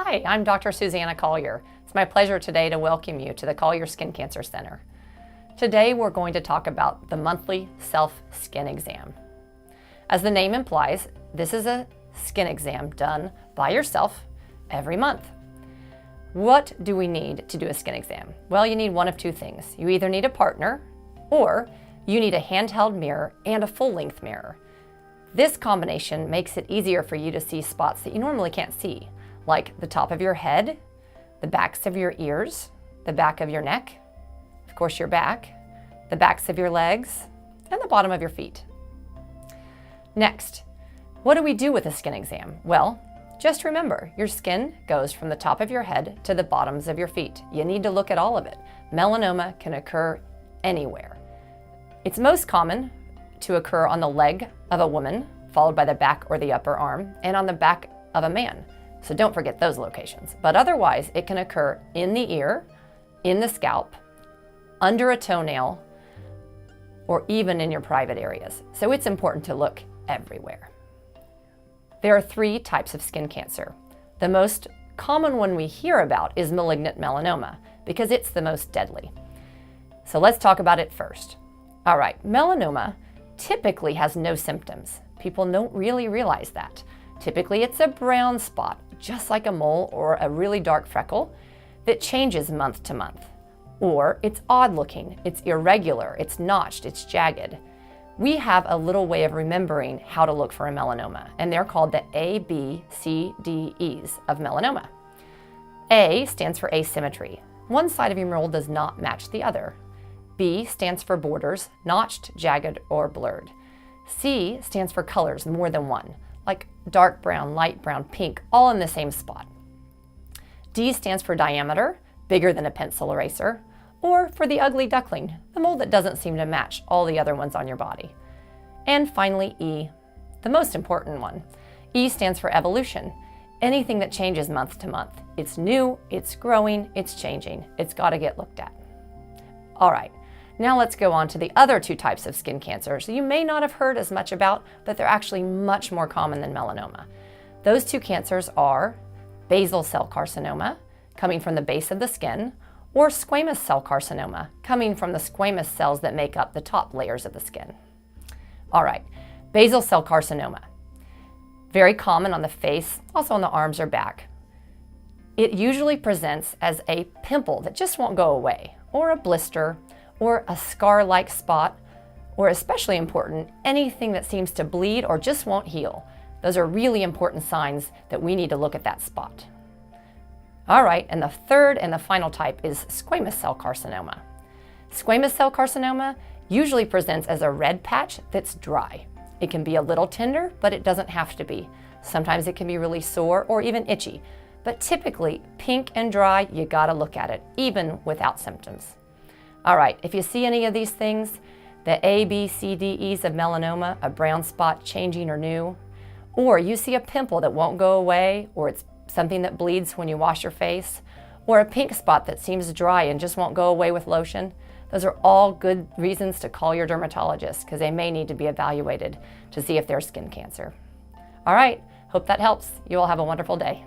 Hi, I'm Dr. Susannah Collier. It's my pleasure today to welcome you to the Collier Skin Cancer Center. Today we're going to talk about the monthly self-skin exam. As the name implies, this is a skin exam done by yourself every month. What do we need to do a skin exam? Well, you need one of two things. You either need a partner or you need a handheld mirror and a full-length mirror. This combination makes it easier for you to see spots that you normally can't see, like the top of your head, the backs of your ears, the back of your neck, of course your back, the backs of your legs, and the bottom of your feet. Next, what do we do with a skin exam? Well, just remember, your skin goes from the top of your head to the bottoms of your feet. You need to look at all of it. Melanoma can occur anywhere. It's most common to occur on the leg of a woman, followed by the back or the upper arm, and on the back of a man. So don't forget those locations. But otherwise, it can occur in the ear, in the scalp, under a toenail, or even in your private areas. So it's important to look everywhere. There are three types of skin cancer. The most common one we hear about is malignant melanoma because it's the most deadly. So let's talk about it first. All right, melanoma typically has no symptoms. People don't really realize that. Typically it's a brown spot, just like a mole or a really dark freckle that changes month to month. Or it's odd looking, it's irregular, it's notched, it's jagged. We have a little way of remembering how to look for a melanoma, and they're called the A, B, C, D, E's of melanoma. A stands for asymmetry. One side of your mole does not match the other. B stands for borders, notched, jagged, or blurred. C stands for colors, more than one, like dark brown, light brown, pink, all in the same spot. D stands for diameter, bigger than a pencil eraser, or for the ugly duckling, the mole that doesn't seem to match all the other ones on your body. And finally, E, the most important one. E stands for evolution, anything that changes month to month. It's new, it's growing, it's changing. It's got to get looked at. All right, now let's go on to the other two types of skin cancers you may not have heard as much about, but they're actually much more common than melanoma. Those two cancers are basal cell carcinoma, coming from the base of the skin, or squamous cell carcinoma, coming from the squamous cells that make up the top layers of the skin. All right, basal cell carcinoma. Very common on the face, also on the arms or back. It usually presents as a pimple that just won't go away, or a blister, or a scar-like spot, or especially important, anything that seems to bleed or just won't heal. Those are really important signs that we need to look at that spot. All right, and the third and the final type is squamous cell carcinoma. Squamous cell carcinoma usually presents as a red patch that's dry. It can be a little tender, but it doesn't have to be. Sometimes it can be really sore or even itchy, but typically pink and dry, you gotta look at it, even without symptoms. All right, if you see any of these things, the A, B, C, D, E's of melanoma, a brown spot changing or new, or you see a pimple that won't go away, or it's something that bleeds when you wash your face, or a pink spot that seems dry and just won't go away with lotion, those are all good reasons to call your dermatologist because they may need to be evaluated to see if there's skin cancer. All right, hope that helps. You all have a wonderful day.